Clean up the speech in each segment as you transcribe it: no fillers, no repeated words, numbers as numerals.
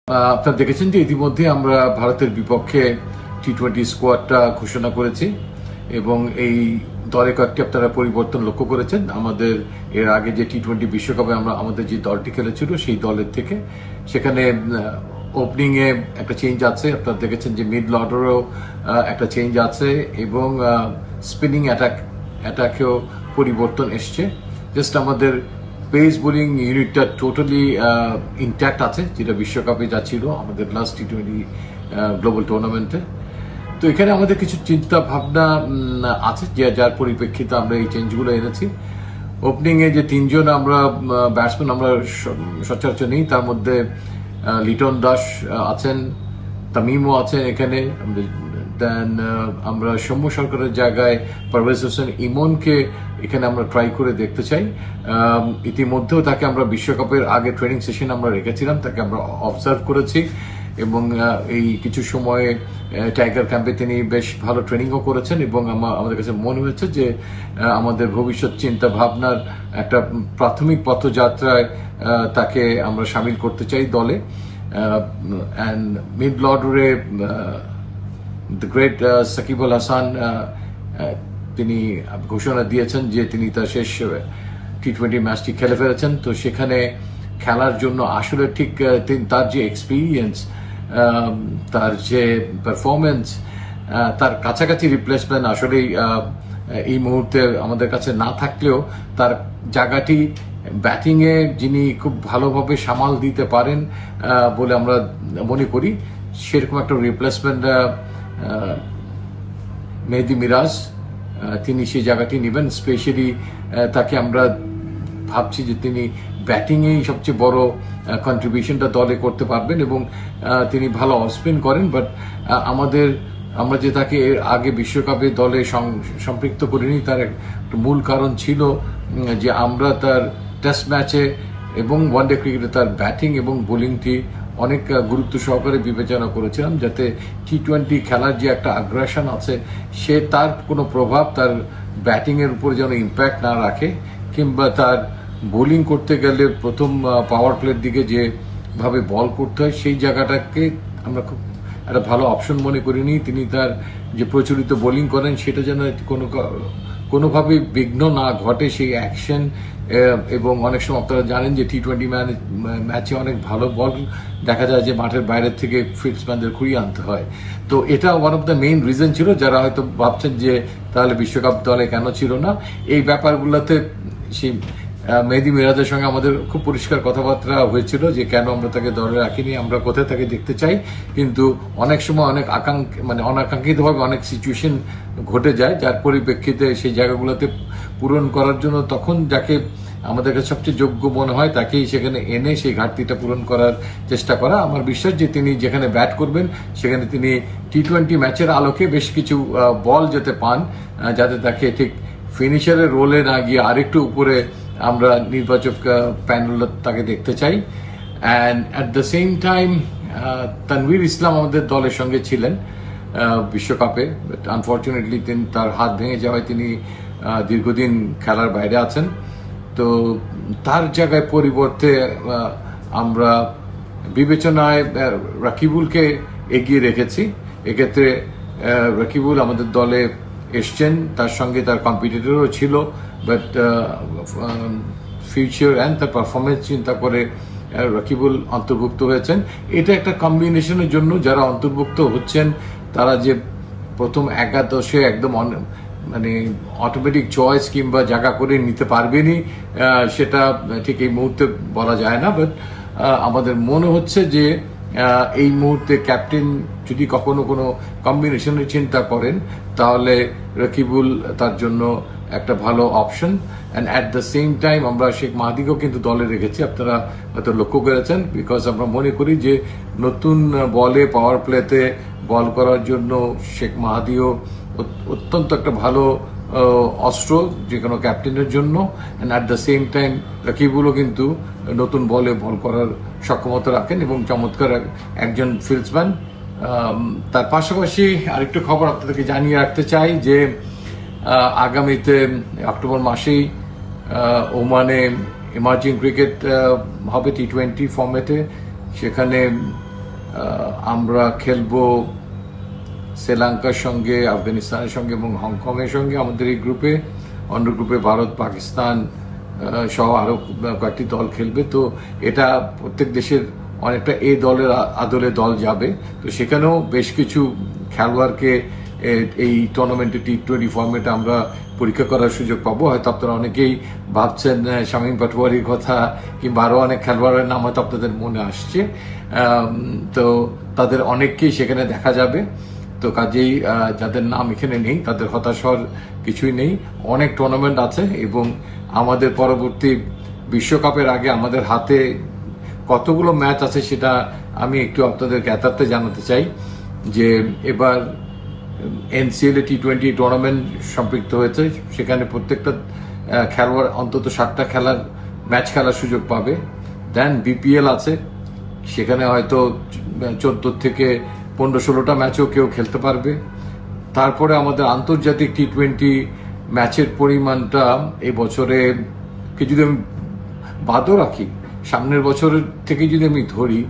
আপনারা দেখেছেন যে ইতিমধ্যে আমরা ভারতের বিপক্ষে টি-20 স্কোয়াডটা ঘোষণা করেছি এবং এই দলে কয়েকটি আপনারা পরিবর্তন লক্ষ্য করেছেন। আমাদের এর আগে যে টি-20 বিশ্বকাপে আমাদের যে দলটি খেলেছিল সেই দলের থেকে সেখানে ওপেনিং এ একটা চেঞ্জ আছে, আপনারা দেখেছেন যে মিডল অর্ডারেও একটা চেঞ্জ আছে এবং স্পিনিং অ্যাটাকেও পরিবর্তন এসছে। জাস্ট আমাদের পেস বোলিং ইউনিটটা টোটালি ইনট্যাক্ট আছে, যেটা বিশ্বকাপে যা ছিল আমাদের লাস্ট টি-20 গ্লোবাল টুর্নামেন্টে। তো এখানে আমাদের কিছু চিন্তা ভাবনা আছে যার পরিপ্রেক্ষিতে আমরা এই চেঞ্জগুলো এনেছি। ওপেনিং এ যে তিনজন আমরা ব্যাটসম্যান আমরা সচরাচর নেই, তার মধ্যে লিটন দাস আছেন, তামিমও আছেন এখানে। দেন আমরা সৌম্য সরকারের জায়গায় পারভেজ হোসেন ইমনকে এখানে আমরা ট্রাই করে দেখতে চাই। ইতিমধ্যেও তাকে আমরা বিশ্বকাপের আগে ট্রেনিং সেশন আমরা রেখেছিলাম, তাকে আমরা অবজার্ভ করেছি এবং এই কিছু সময়ে টাইগার ক্যাম্পে তিনি বেশ ভালো ট্রেনিংও করেছেন এবং আমাদের কাছে মনে হয়েছে যে আমাদের ভবিষ্যৎ চিন্তা ভাবনার একটা প্রাথমিক পথযাত্রায় তাকে আমরা সামিল করতে চাই দলে। অ্যান্ড মিডল অর্ডারে দ্য গ্রেট সাকিব আল হাসান তিনি ঘোষণা দিয়েছেন যে তিনি তার শেষ টি-20 ম্যাচটি খেলে ফেলেছেন। তো সেখানে খেলার জন্য আসলে ঠিক তার যে এক্সপিরিয়েন্স, তার যে পারফরমেন্স, তার কাছাকাছি রিপ্লেসমেন্ট আসলেই এই মুহূর্তে আমাদের কাছে না থাকলেও তার জায়গাটি ব্যাটিংয়ে যিনি খুব ভালোভাবে সামাল দিতে পারেন বলে আমরা মনে করি, সেরকম একটা রিপ্লেসমেন্ট মেহেদি মিরাজ তিনি সেই জায়গাটি নেবেন। স্পেশালি তাকে আমরা ভাবছি যে তিনি ব্যাটিংয়েই সবচেয়ে বড় কন্ট্রিবিউশনটা দলে করতে পারবেন এবং তিনি ভালো অফ স্পিন করেন। বাট আমরা যে তাকে এর আগে বিশ্বকাপে দলে সম্পৃক্ত করিনি, তার একটা মূল কারণ ছিল যে আমরা তার টেস্ট ম্যাচে এবং ওয়ানডে ক্রিকেটে তার ব্যাটিং এবং বোলিংটি অনেক গুরুত্ব সহকারে বিবেচনা করেছিলাম, যাতে টি-20 খেলার যে একটা আগ্রাসন আছে সে তার কোনো প্রভাব তার ব্যাটিংয়ের উপর যেন ইম্প্যাক্ট না রাখে, কিংবা তার বোলিং করতে গেলে প্রথম পাওয়ার প্লের দিকে যেভাবে বল করতে হয় সেই জায়গাটাকে আমরা খুব একটা ভালো অপশন মনে করিনি। তিনি তার যে প্রচলিত বোলিং করেন সেটা যেন কোনোভাবেই বিঘ্ন না ঘটে সেই অ্যাকশন। এবং অনেক সময় আপনারা জানেন যে টি-20 ম্যাচে অনেক ভালো বল দেখা যায় যে মাঠের বাইরের থেকে ফিল্ডসম্যানদের ঘুরিয়ে আনতে হয়। তো এটা one of the main reason ছিল, যারা হয়তো ভাবছেন যে তাহলে বিশ্বকাপ দলে কেন ছিল না। এই ব্যাপারগুলোতে সেই মেহেদি মিরাজের সঙ্গে আমাদের খুব পরিষ্কার কথাবার্তা হয়েছিল যে কেন আমরা তাকে দলে রাখিনি, আমরা কোথায় তাকে দেখতে চাই। কিন্তু অনেক সময় অনেক অনাকাঙ্ক্ষিতভাবে অনেক সিচুয়েশন ঘটে যায়, যার পরিপ্রেক্ষিতে সেই জায়গাগুলোতে পূরণ করার জন্য তখন যাকে আমাদের কাছে সবচেয়ে যোগ্য মনে হয় তাকেই সেখানে এনে সেই ঘাটতিটা পূরণ করার চেষ্টা করা। আমার বিশ্বাস যে তিনি যেখানে ব্যাট করবেন সেখানে তিনি টি-20 ম্যাচের আলোকে বেশ কিছু বল যাতে পান, যাতে তাকে ঠিক ফিনিশারের রোলে না গিয়ে আরেকটু উপরে আমরা নির্বাচক প্যানেল তাকে দেখতে চাই। And at the same time Tanvir Islam আমাদের দলের সঙ্গে ছিলেন বিশ্বকাপে, বাট আনফর্চুনেটলি তার হাত ভেঙে যাওয়ায় তিনি দীর্ঘদিন খেলার বাইরে আছেন। তো তার জায়গায় পরিবর্তে আমরা বিবেচনায় রাকিবুলকে এগিয়ে রেখেছি। এক্ষেত্রে রাকিবুল আমাদের দলে এসছেন, তার সঙ্গে তার কম্পিটিটরও ছিল, বাট ফিউচার অ্যান্ড তার পারফরমেন্স চিন্তা করে রাকিবুল অন্তর্ভুক্ত হয়েছেন। এটা একটা কম্বিনেশনের জন্য যারা অন্তর্ভুক্ত হচ্ছেন তারা যে প্রথম একাদশে একদম মানে অটোমেটিক চয়েস কিংবা জায়গা করে নিতে পারবেনই সেটা ঠিক এই মুহূর্তে বলা যায় না। বাট আমাদের মনে হচ্ছে যে এই মুহূর্তে ক্যাপ্টেন যদি কখনো কোনো কম্বিনেশনের চিন্তা করেন তাহলে রাকিবুল তার জন্য একটা ভালো option. And at the same time আমরা শেখ মাহাদিকেও কিন্তু দলে রেখেছি, আপনারা হয়তো লক্ষ্য করেছেন, বিকজ আমরা মনে করি যে নতুন বলে পাওয়ার প্লেতে বল করার জন্য শেখ মাহাদিও অত্যন্ত একটা ভালো অস্ত্র যে কোনো ক্যাপ্টেনের জন্য। And at the same time রাকিবুলও কিন্তু নতুন বলে বল করার সক্ষমতা রাখেন এবং চমৎকার একজন ফিল্ডসম্যান। তার পাশাপাশি আরেকটু খবর আপনাদেরকে জানিয়ে রাখতে চাই যে আগামীতে অক্টোবর মাসেই ওমানে ইমার্জিং ক্রিকেট হবে টি-20 ফর্মেটে। সেখানে আমরা খেলবো শ্রীলঙ্কার সঙ্গে, আফগানিস্তানের সঙ্গে এবং হংকংয়ের সঙ্গে আমাদের এই গ্রুপে। অন্য গ্রুপে ভারত, পাকিস্তান সহ আরো কয়েকটি দল খেলবে। তো এটা প্রত্যেক দেশের অনেকটা এই দলের আদলে দল যাবে। তো সেখানেও বেশ কিছু খেলোয়াড়কে এই টুর্নামেন্টে টি20 ফর্মেটে আমরা পরীক্ষা করার সুযোগ পাবো। হয়তো আপনারা অনেকেই ভাবছেন শামীম পাটোয়ারির কথা, কিংবা আরো অনেক খেলোয়াড়ের নাম হয়তো আপনাদের মনে আসছে। তো তাদের অনেককেই সেখানে দেখা যাবে। তো কাজেই যাদের নাম এখানে নেই তাদের হতাশ হওয়ার কিছুই নেই। অনেক টুর্নামেন্ট আছে এবং আমাদের পরবর্তী বিশ্বকাপের আগে আমাদের হাতে কতগুলো ম্যাচ আছে সেটা আমি একটু আপনাদের জ্ঞাতার্থে জানাতে চাই। যে এবার NCL টি20 টুর্নামেন্ট সম্পৃক্ত হয়েছে, সেখানে প্রত্যেকটা খেলোয়াড় অন্তত 7টা ম্যাচ খেলার সুযোগ পাবে। দেন BPL আছে, সেখানে হয়তো 14 থেকে 15-16টা ম্যাচও কেউ খেলতে পারবে। তারপরে আমাদের আন্তর্জাতিক টি20 ম্যাচের পরিমাণটা এই বছরে যদি আমি বাদও রাখি, সামনের বছরের থেকে যদি আমি ধরি,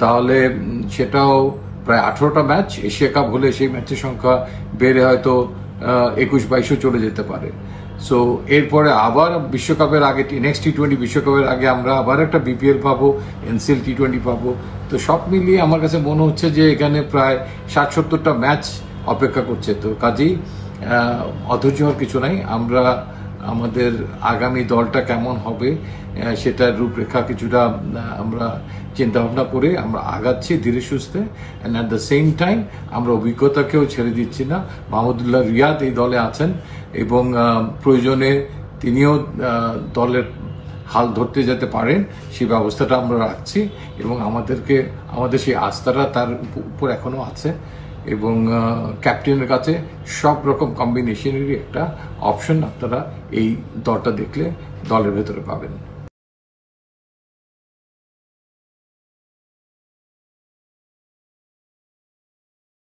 তাহলে সেটাও প্রায় 18টা ম্যাচ। এশিয়া কাপ হলে সেই ম্যাচের সংখ্যা বেড়ে হয়তো 21-22ও চলে যেতে পারে। সো এরপরে আবার বিশ্বকাপের আগে, নেক্সট টি20 বিশ্বকাপের আগে আমরা আবার একটা BPL পাবো, NCL টি20 পাবো। তো সব মিলিয়ে আমার কাছে মনে হচ্ছে যে এখানে প্রায় 60-70টা ম্যাচ অপেক্ষা করছে। তো কাজেই অধৈর্য হওয়ার কিছু নাই। আমরা আমাদের আগামী দলটা কেমন হবে সেটার রূপরেখা কিছুটা আমরা চিন্তা ভাবনা করে আমরা আগাচ্ছি ধীরে সুস্থে। And at the same time আমরা অভিজ্ঞতাকেও ছেড়ে দিচ্ছি না। মাহমুদুল্লাহ রিয়াদ এই দলে আছেন এবং প্রয়োজনে তিনিও দলের হাল ধরতে যেতে পারেন সেই ব্যবস্থাটা আমরা রাখছি এবং আমাদের সেই আস্থাটা তার উপর এখনো আছে। এবং ক্যাপ্টেনের কাছে সব রকম কম্বিনেশনেরই একটা অপশন আপনারা এই দলটা দেখলে দলের ভেতরে পাবেন।